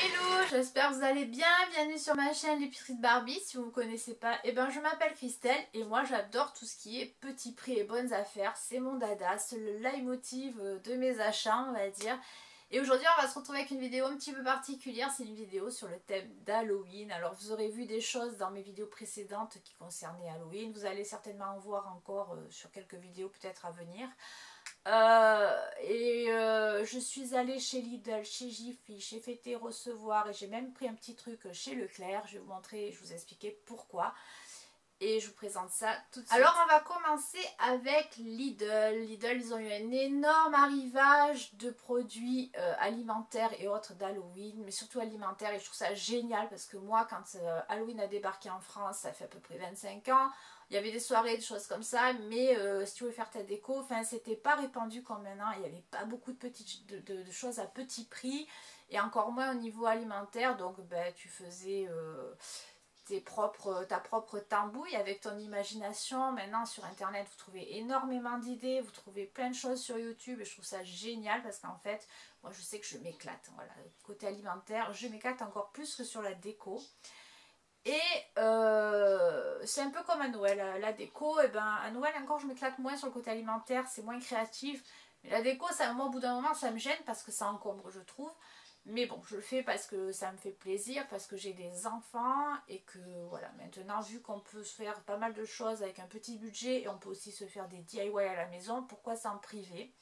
Hello, j'espère que vous allez bien. Bienvenue sur ma chaîne L'épicerie de Barbie. Si vous ne me connaissez pas, je m'appelle Christelle et moi j'adore tout ce qui est petit prix et bonnes affaires. C'est mon dada, c'est le leitmotiv de mes achats, on va dire. Et aujourd'hui on va se retrouver avec une vidéo un petit peu particulière. C'est une vidéo sur le thème d'Halloween. Alors vous aurez vu des choses dans mes vidéos précédentes qui concernaient Halloween. Vous allez certainement en voir encore sur quelques vidéos peut-être à venir. Je suis allée chez Lidl, chez Jiffy, chez Fêté Recevoir et j'ai même pris un petit truc chez Leclerc. Je vais vous montrer, je vais vous expliquer pourquoi. Et je vous présente ça tout de suite. Alors on va commencer avec Lidl. Lidl, ils ont eu un énorme arrivage de produits alimentaires et autres d'Halloween, mais surtout alimentaires, et je trouve ça génial parce que moi quand Halloween a débarqué en France, ça fait à peu près 25 ans, il y avait des soirées, des choses comme ça, mais si tu veux faire ta déco, c'était pas répandu comme maintenant, il n'y avait pas beaucoup de petites de choses à petit prix, et encore moins au niveau alimentaire, donc tu faisais... ta propre tambouille avec ton imagination. Maintenant sur internet vous trouvez énormément d'idées, vous trouvez plein de choses sur YouTube et je trouve ça génial parce qu'en fait moi je sais que je m'éclate, voilà, côté alimentaire je m'éclate encore plus que sur la déco. Et c'est un peu comme à Noël, la déco, à Noël encore je m'éclate moins sur le côté alimentaire, c'est moins créatif, mais la déco ça, moi au bout d'un moment ça me gêne parce que ça encombre je trouve. Mais bon, je le fais parce que ça me fait plaisir, parce que j'ai des enfants et que voilà, maintenant vu qu'on peut se faire pas mal de choses avec un petit budget et on peut aussi se faire des DIY à la maison, pourquoi s'en priver?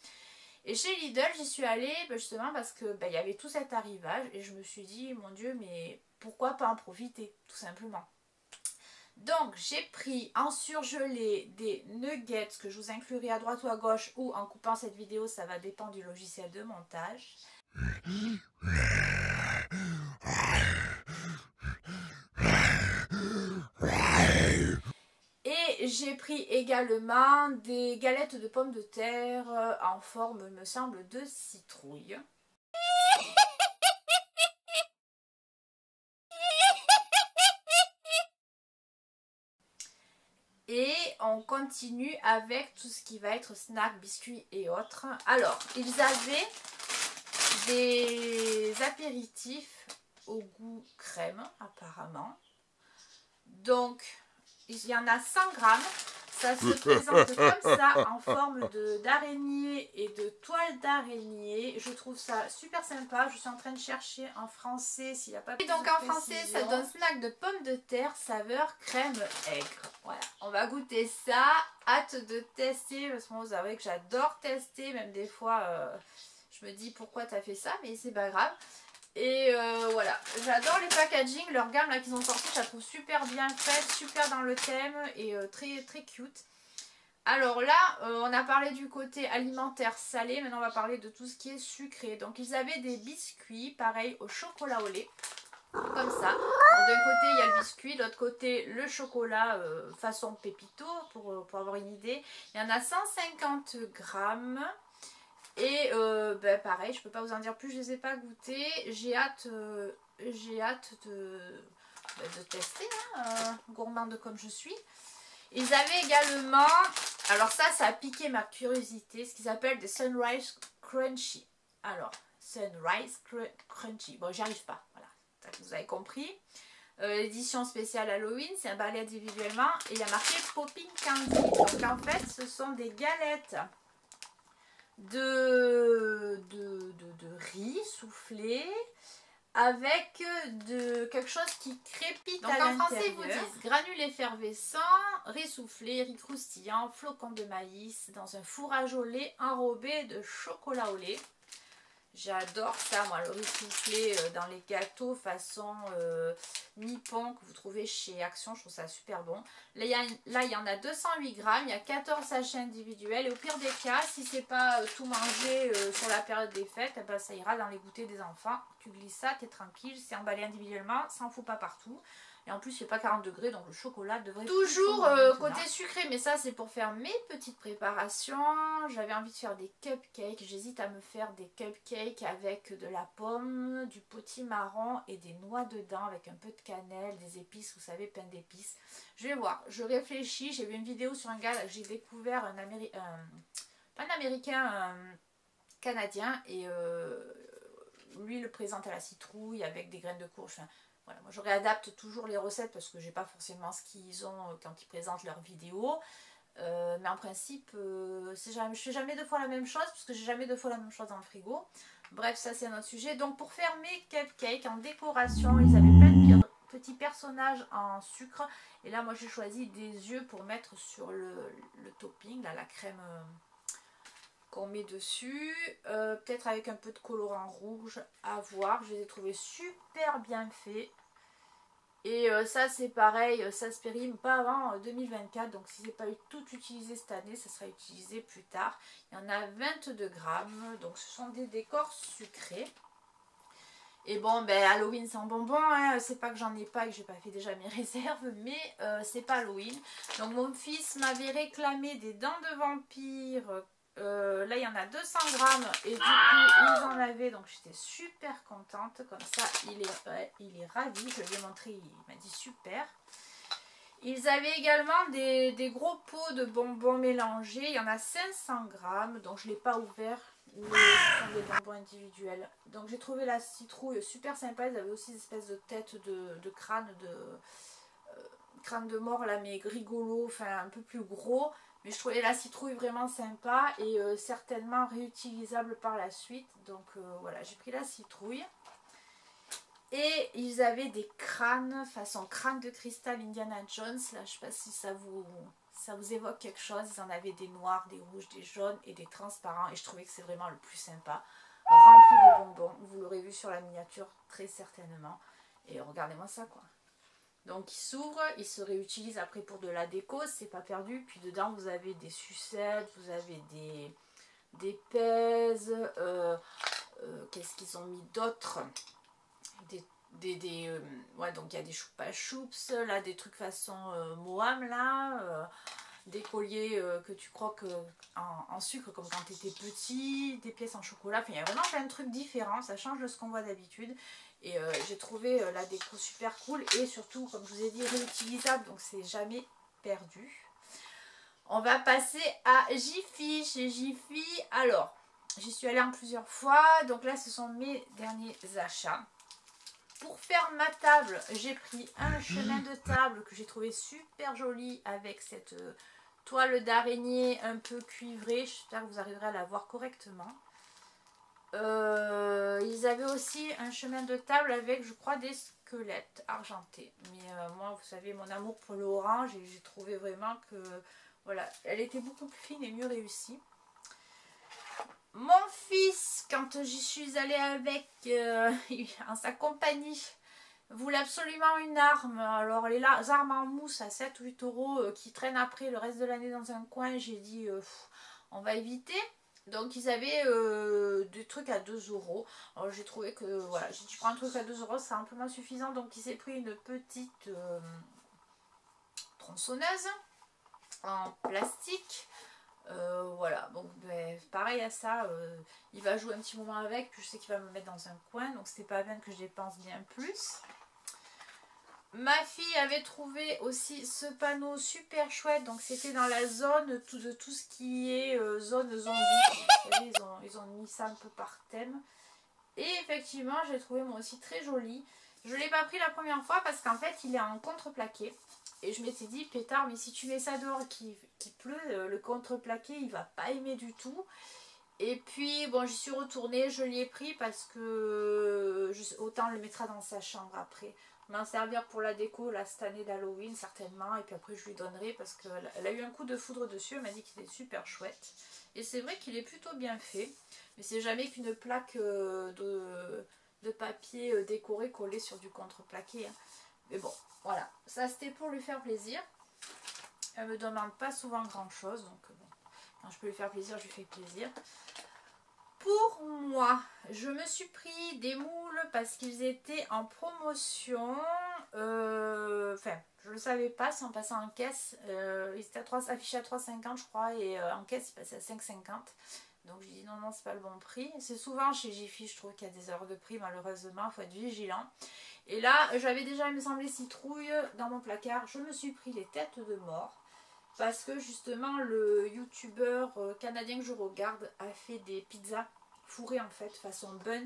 Et chez Lidl, j'y suis allée justement parce que il y avait tout cet arrivage et je me suis dit, mon Dieu, mais pourquoi pas en profiter, tout simplement. Donc j'ai pris en surgelé des nuggets que je vous inclurai à droite ou à gauche ou en coupant cette vidéo, ça va dépendre du logiciel de montage. Et j'ai pris également des galettes de pommes de terre en forme, me semble, de citrouille. Et on continue avec tout ce qui va être snacks, biscuits et autres. Alors, ils avaient des apéritifs au goût crème, apparemment. Donc, il y en a 100 grammes. Ça se présente comme ça, en forme d'araignée et de toile d'araignée. Je trouve ça super sympa. Je suis en train de chercher en français s'il n'y a pas plus de précision. Et donc en français, ça donne snack de pommes de terre saveur crème aigre. Voilà, on va goûter ça. Hâte de tester parce que moi, vous savez que j'adore tester. Même des fois, je me dis pourquoi t'as fait ça, mais c'est pas grave. Et voilà, j'adore les packaging, leur gamme là qu'ils ont sorti, je la trouve super bien faite, super dans le thème et très très cute. Alors là, on a parlé du côté alimentaire salé, maintenant on va parler de tout ce qui est sucré. Donc ils avaient des biscuits, pareil, au chocolat au lait, comme ça. D'un côté il y a le biscuit, de l'autre côté le chocolat façon pépito, pour avoir une idée. Il y en a 150 grammes. Et pareil, je peux pas vous en dire plus, je les ai pas goûtés. J'ai hâte de tester, hein, gourmande comme je suis. Ils avaient également, alors ça a piqué ma curiosité, ce qu'ils appellent des Sunrise Crunchy. Alors, Sunrise Crunchy, bon j'y arrive pas, voilà, vous avez compris. L'édition spéciale Halloween, c'est un balai individuellement et il y a marqué Popping Candy. Donc en fait, ce sont des galettes de riz soufflé avec quelque chose qui crépite. Donc à l'intérieur. En français ils vous disent granules effervescents, riz soufflé, riz croustillant, flocons de maïs dans un fourrage au lait enrobé de chocolat au lait. J'adore ça, moi, le riz soufflé dans les gâteaux façon nippon que vous trouvez chez Action. Je trouve ça super bon. Là, il y en a 208 grammes. Il y a 14 sachets individuels. Et au pire des cas, si c'est pas tout mangé sur la période des fêtes, ça ira dans les goûters des enfants. Tu glisses ça, t'es tranquille. C'est emballé individuellement. Ça en fout pas partout. Et en plus, il fait pas 40 degrés, donc le chocolat devrait... Toujours côté sucré, mais ça, c'est pour faire mes petites préparations. J'avais envie de faire des cupcakes. J'hésite à me faire des cupcakes avec de la pomme, du potimarron et des noix dedans, avec un peu de cannelle, des épices, vous savez, plein d'épices. Je vais voir, je réfléchis. J'ai vu une vidéo sur un gars, j'ai découvert un Américain, pas un Américain, un Canadien, et... lui le présente à la citrouille avec des graines de courge. Enfin, voilà, moi je réadapte toujours les recettes parce que j'ai pas forcément ce qu'ils ont quand ils présentent leurs vidéos. Mais en principe, je fais jamais deux fois la même chose parce que j'ai jamais deux fois la même chose dans le frigo. Bref, ça c'est un autre sujet. Donc pour faire mes cupcakes en décoration, ils avaient plein de petits personnages en sucre. Et là, moi j'ai choisi des yeux pour mettre sur le topping, là, la crème qu'on met dessus. Peut-être avec un peu de colorant rouge, à voir. Je les ai trouvés super bien faits. Et ça c'est pareil, ça se périme pas avant 2024, donc si c'est pas tout utilisé cette année, ça sera utilisé plus tard. Il y en a 22 grammes, donc ce sont des décors sucrés. Et bon, ben Halloween sans bonbons, hein, c'est pas que j'en ai pas et que j'ai pas fait déjà mes réserves, mais c'est pas Halloween. Donc mon fils m'avait réclamé des dents de vampire. Là il y en a 200 grammes et du coup ils en avaient, donc j'étais super contente. Comme ça il est ravi, je lui ai montré, il m'a dit super. Ils avaient également des gros pots de bonbons mélangés, il y en a 500 grammes, donc je ne l'ai pas ouvert, mais ce sont des bonbons individuels. Donc j'ai trouvé la citrouille super sympa, ils avaient aussi des espèces de têtes de crâne crâne de mort là, mais rigolo, enfin un peu plus gros. Mais je trouvais la citrouille vraiment sympa et certainement réutilisable par la suite. Donc voilà, j'ai pris la citrouille. Et ils avaient des crânes, façon crâne de cristal Indiana Jones. Là, je ne sais pas si ça vous évoque quelque chose. Ils en avaient des noirs, des rouges, des jaunes et des transparents. Et je trouvais que c'est vraiment le plus sympa. Rempli de bonbons. Vous l'aurez vu sur la miniature très certainement. Et regardez-moi ça quoi. Donc il s'ouvre, il se réutilise après pour de la déco, c'est pas perdu. Puis dedans vous avez des sucettes, vous avez des pèses, qu'est-ce qu'ils ont mis d'autre, ouais, donc il y a des choupa choups, là des trucs façon Moam là, des colliers que tu croques en sucre comme quand tu étais petit, des pièces en chocolat, enfin il y a vraiment plein de trucs différents, ça change de ce qu'on voit d'habitude. Et j'ai trouvé la déco super cool et surtout, comme je vous ai dit, réutilisable, donc c'est jamais perdu. On va passer à Jiffy. Chez Jiffy, alors, j'y suis allée en plusieurs fois, donc là ce sont mes derniers achats. Pour faire ma table, j'ai pris un chemin de table que j'ai trouvé super joli avec cette toile d'araignée un peu cuivrée. J'espère que vous arriverez à la voir correctement. Ils avaient aussi un chemin de table avec, je crois, des squelettes argentés. Mais moi, vous savez, mon amour pour le orange, et j'ai trouvé vraiment que, voilà, elle était beaucoup plus fine et mieux réussie. Mon fils, quand j'y suis allée avec, en sa compagnie, voulait absolument une arme. Alors, les armes en mousse à 7 ou 8 euros qui traînent après le reste de l'année dans un coin, j'ai dit, on va éviter. Donc ils avaient des trucs à 2 euros. Alors j'ai trouvé que voilà, j'ai dit je prends un truc à 2 euros, c'est amplement suffisant. Donc il s'est pris une petite tronçonneuse en plastique. Voilà, donc ben, pareil à ça, il va jouer un petit moment avec, puis je sais qu'il va me mettre dans un coin, donc c'était pas bien que je dépense bien plus. Ma fille avait trouvé aussi ce panneau super chouette, donc c'était dans la zone de tout ce qui est zone zombie. Vous savez, ils ont mis ça un peu par thème. Et effectivement, j'ai trouvé moi aussi très joli. Je ne l'ai pas pris la première fois parce qu'en fait, il est en contreplaqué. Et je m'étais dit, pétard, mais si tu mets ça dehors qu'il pleut, le contreplaqué, il va pas aimer du tout. Et puis, bon, j'y suis retournée, je l'ai pris parce que autant le mettra dans sa chambre après. M'en servir pour la déco là, cette année d'Halloween certainement, et puis après je lui donnerai parce qu'elle a eu un coup de foudre dessus, elle m'a dit qu'il était super chouette et c'est vrai qu'il est plutôt bien fait, mais c'est jamais qu'une plaque de papier décoré collé sur du contreplaqué, hein. Mais bon, voilà, ça c'était pour lui faire plaisir. Elle me demande pas souvent grand chose, donc bon, quand je peux lui faire plaisir, je lui fais plaisir. Pour moi, je me suis pris des moules parce qu'ils étaient en promotion. Enfin, je ne le savais pas, c'est en passant en caisse. Ils étaient affichés à 3,50 je crois, et en caisse, ils passaient à 5,50. Donc je dis non, non, c'est pas le bon prix. C'est souvent chez Jiffy, je trouve qu'il y a des erreurs de prix, malheureusement, il faut être vigilant. Et là, j'avais déjà, il me semblait, citrouille dans mon placard. Je me suis pris les têtes de mort. Parce que justement le youtubeur canadien que je regarde a fait des pizzas fourré en fait façon buns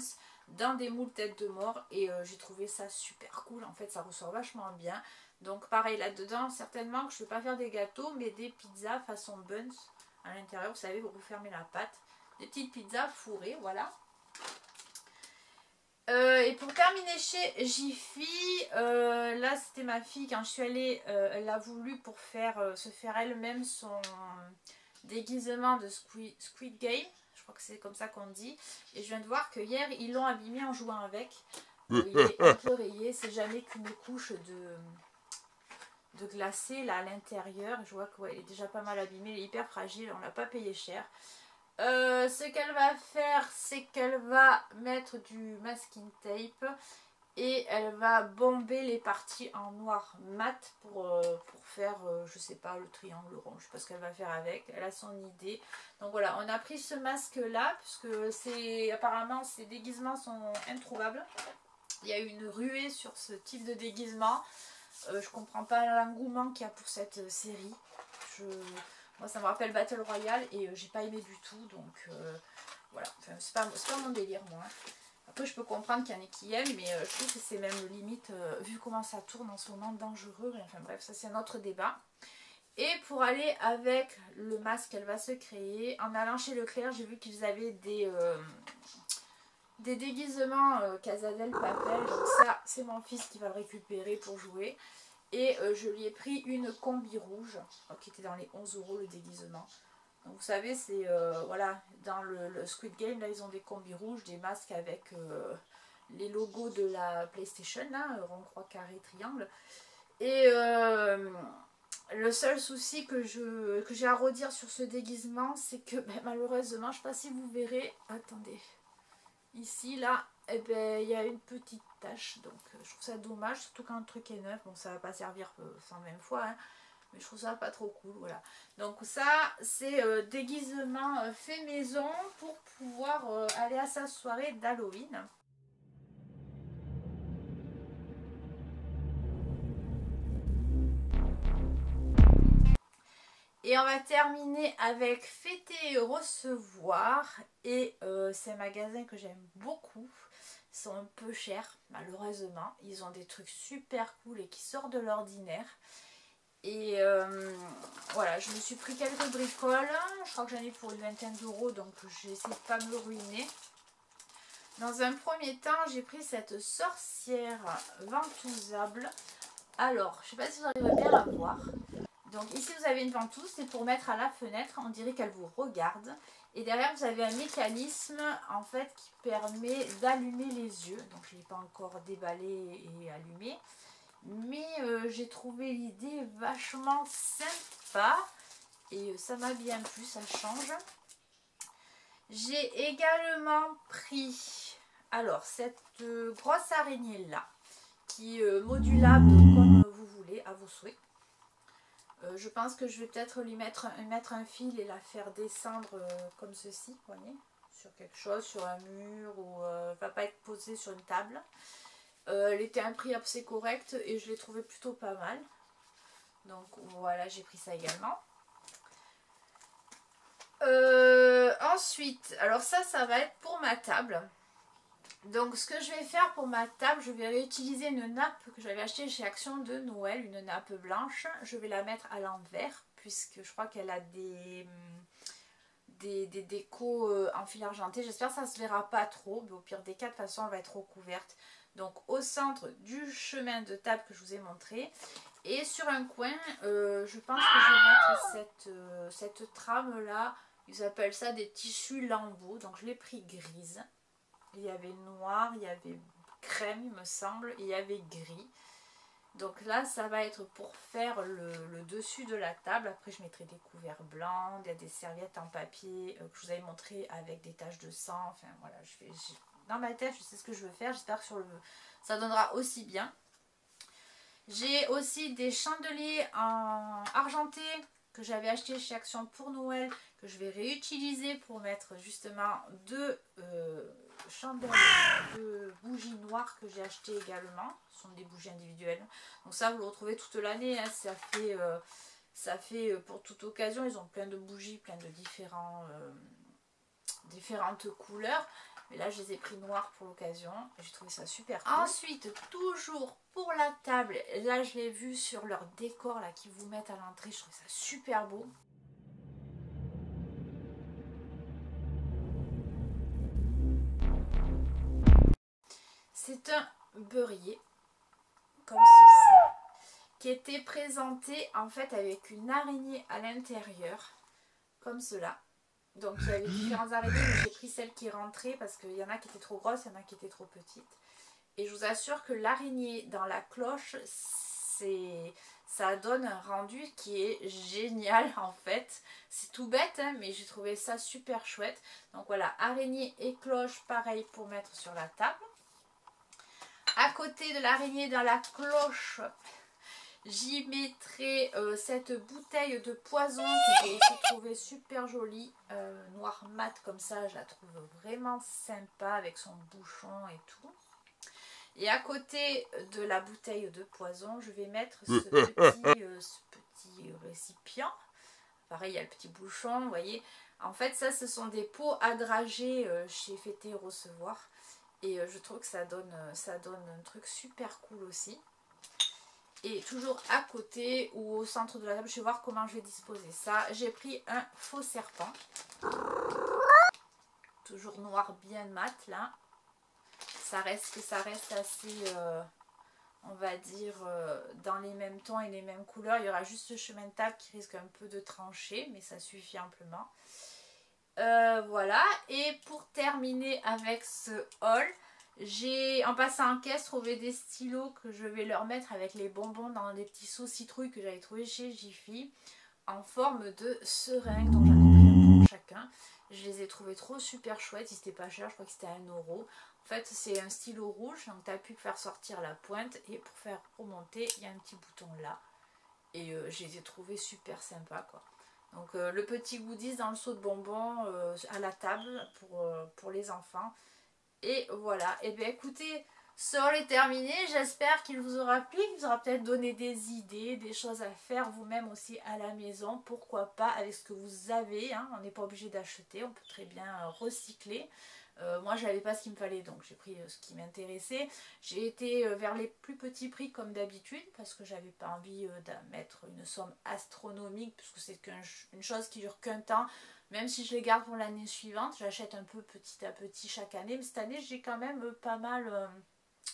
dans des moules tête de mort et j'ai trouvé ça super cool. En fait ça ressort vachement bien. Donc pareil là-dedans, certainement que je ne vais pas faire des gâteaux mais des pizzas façon buns à l'intérieur, vous savez, pour vous fermer la pâte. Des petites pizzas fourrées, voilà. Et pour terminer chez Jiffy, là c'était ma fille, quand je suis allée, elle a voulu pour se faire elle-même son déguisement de Squid Game. Je crois que c'est comme ça qu'on dit. Et je viens de voir que hier ils l'ont abîmé en jouant avec. Il est un peu rayé, c'est jamais qu'une couche de glacé là à l'intérieur. Je vois qu'il est déjà pas mal abîmé, il est hyper fragile, on l'a pas payé cher. Ce qu'elle va faire, c'est qu'elle va mettre du masking tape et elle va bomber les parties en noir mat pour faire, je sais pas, le triangle rond. Je sais pas ce qu'elle va faire avec, elle a son idée. Donc voilà, on a pris ce masque là, puisque apparemment ces déguisements sont introuvables. Il y a eu une ruée sur ce type de déguisement. Je comprends pas l'engouement qu'il y a pour cette série. Moi ça me rappelle Battle Royale et j'ai pas aimé du tout, donc voilà, enfin, c'est pas mon délire moi. Après je peux comprendre qu'il y en ait qui aiment, mais je trouve que c'est même limite, vu comment ça tourne en ce moment, dangereux. Enfin bref, ça c'est un autre débat. Et pour aller avec le masque qu'elle va se créer, en allant chez Leclerc, j'ai vu qu'ils avaient des déguisements Casa del Papel, donc ça c'est mon fils qui va le récupérer pour jouer. Et je lui ai pris une combi rouge qui était dans les 11 € le déguisement. Donc vous savez, c'est voilà, dans le Squid Game, là ils ont des combis rouges, des masques avec les logos de la PlayStation, là, rond, croix, carré, triangle. Et le seul souci que j'ai à redire sur ce déguisement, c'est que malheureusement, je ne sais pas si vous verrez, attendez, ici, là, eh ben, il y a une petite tache, donc je trouve ça dommage, surtout quand le truc est neuf. Bon, ça va pas servir 120 fois, hein, mais je trouve ça pas trop cool, voilà. Donc ça, c'est déguisement fait maison pour pouvoir aller à sa soirée d'Halloween. Et on va terminer avec fêter et recevoir. Et c'est un magasin que j'aime beaucoup. Ils sont un peu chers, malheureusement. Ils ont des trucs super cool et qui sortent de l'ordinaire. Et voilà, je me suis pris quelques bricoles. Je crois que j'en ai pour une vingtaine d'euros, donc j'ai essayé de ne pas me ruiner. Dans un premier temps, j'ai pris cette sorcière ventousable. Alors, je ne sais pas si vous arrivez bien à la voir. Donc ici vous avez une ventouse, c'est pour mettre à la fenêtre, on dirait qu'elle vous regarde. Et derrière vous avez un mécanisme en fait qui permet d'allumer les yeux. Donc je ne l'ai pas encore déballé et allumé. Mais j'ai trouvé l'idée vachement sympa. Et ça m'a bien plu, ça change. J'ai également pris alors cette grosse araignée là, qui est modulable comme vous voulez, à vos souhaits. Je pense que je vais peut-être lui mettre un fil et la faire descendre comme ceci, vous voyez, sur quelque chose, sur un mur, ou elle ne va pas être posée sur une table. Elle était à un prix assez correct et je l'ai trouvé plutôt pas mal. Donc voilà, j'ai pris ça également. Ensuite, alors ça va être pour ma table. Donc ce que je vais faire pour ma table, je vais réutiliser une nappe que j'avais achetée chez Action de Noël, une nappe blanche. Je vais la mettre à l'envers puisque je crois qu'elle a des décos en fil argenté. J'espère que ça ne se verra pas trop, mais au pire des cas, de toute façon, elle va être recouverte. Donc au centre du chemin de table que je vous ai montré. Et sur un coin, je pense que je vais mettre cette trame là. Ils appellent ça des tissus lambeaux. Donc je l'ai pris grise. Il y avait noir, il y avait crème il me semble, et il y avait gris. Donc là ça va être pour faire le dessus de la table. Après je mettrai des couverts blancs, il y a des serviettes en papier que je vous avais montré avec des taches de sang. Enfin voilà, dans ma tête je sais ce que je veux faire, j'espère que ça donnera aussi bien. J'ai aussi des chandeliers en argenté que j'avais acheté chez Action pour Noël, que je vais réutiliser pour mettre justement deux chandelles de bougies noires que j'ai acheté également. Ce sont des bougies individuelles. Donc ça vous le retrouvez toute l'année, hein. Ça fait pour toute occasion. Ils ont plein de bougies, plein de différents différentes couleurs. Mais là, je les ai pris noirs pour l'occasion. J'ai trouvé ça super cool. Ensuite, toujours pour la table, là, je l'ai vu sur leur décor là qu'ils vous mettent à l'entrée. Je trouve ça super beau. C'est un beurrier, comme ceci, qui était présenté en fait avec une araignée à l'intérieur, comme cela. Donc il y avait différentes araignées, mais j'ai pris celle qui rentrait parce qu'il y en a qui étaient trop grosses, il y en a qui étaient trop petites. Et je vous assure que l'araignée dans la cloche, ça donne un rendu qui est génial en fait. C'est tout bête, hein, mais j'ai trouvé ça super chouette. Donc voilà, araignée et cloche, pareil pour mettre sur la table. À côté de l'araignée dans la cloche, j'y mettrai cette bouteille de poison que j'ai aussi trouvée super jolie, noir mat comme ça, je la trouve vraiment sympa avec son bouchon et tout. Et à côté de la bouteille de poison, je vais mettre ce petit récipient. Pareil, il y a le petit bouchon, vous voyez. En fait, ça, ce sont des pots à drager chez Fêter Recevoir. Et je trouve que ça donne un truc super cool aussi. Et toujours à côté ou au centre de la table, je vais voir comment je vais disposer ça. J'ai pris un faux serpent. Toujours noir bien mat là. Ça reste assez, on va dire, dans les mêmes tons et les mêmes couleurs. Il y aura juste le chemin de table qui risque un peu de trancher, mais ça suffit amplement. Voilà, et pour terminer avec ce haul, j'ai en passant en caisse trouvé des stylos que je vais leur mettre avec les bonbons dans des petits seaux citrouilles que j'avais trouvé chez Jiffy en forme de seringue, donc j'en ai pris un pour chacun. Je les ai trouvés trop super chouettes, ils étaient pas chers, je crois que c'était à 1 €. En fait c'est un stylo rouge, donc tu as pu faire sortir la pointe et pour faire remonter il y a un petit bouton là. Et je les ai trouvés super sympas quoi. Donc le petit goodies dans le seau de bonbons à la table pour les enfants. Et voilà, et bien écoutez, ce haul est terminé. J'espère qu'il vous aura plu, qu'il vous aura peut-être donné des idées, des choses à faire vous-même aussi à la maison. Pourquoi pas avec ce que vous avez, hein. On n'est pas obligé d'acheter, on peut très bien recycler. Moi j'avais pas ce qu'il me fallait, donc j'ai pris ce qui m'intéressait. J'ai été vers les plus petits prix comme d'habitude parce que j'avais pas envie de mettre une somme astronomique puisque c'est une chose qui dure qu'un temps. Même si je les garde pour l'année suivante, j'achète un peu petit à petit chaque année. Mais cette année j'ai quand même pas mal,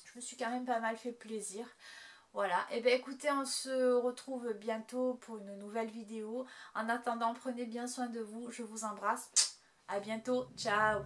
je me suis quand même pas mal fait plaisir. Voilà, et bien écoutez, on se retrouve bientôt pour une nouvelle vidéo. En attendant, prenez bien soin de vous, je vous embrasse. À bientôt, ciao.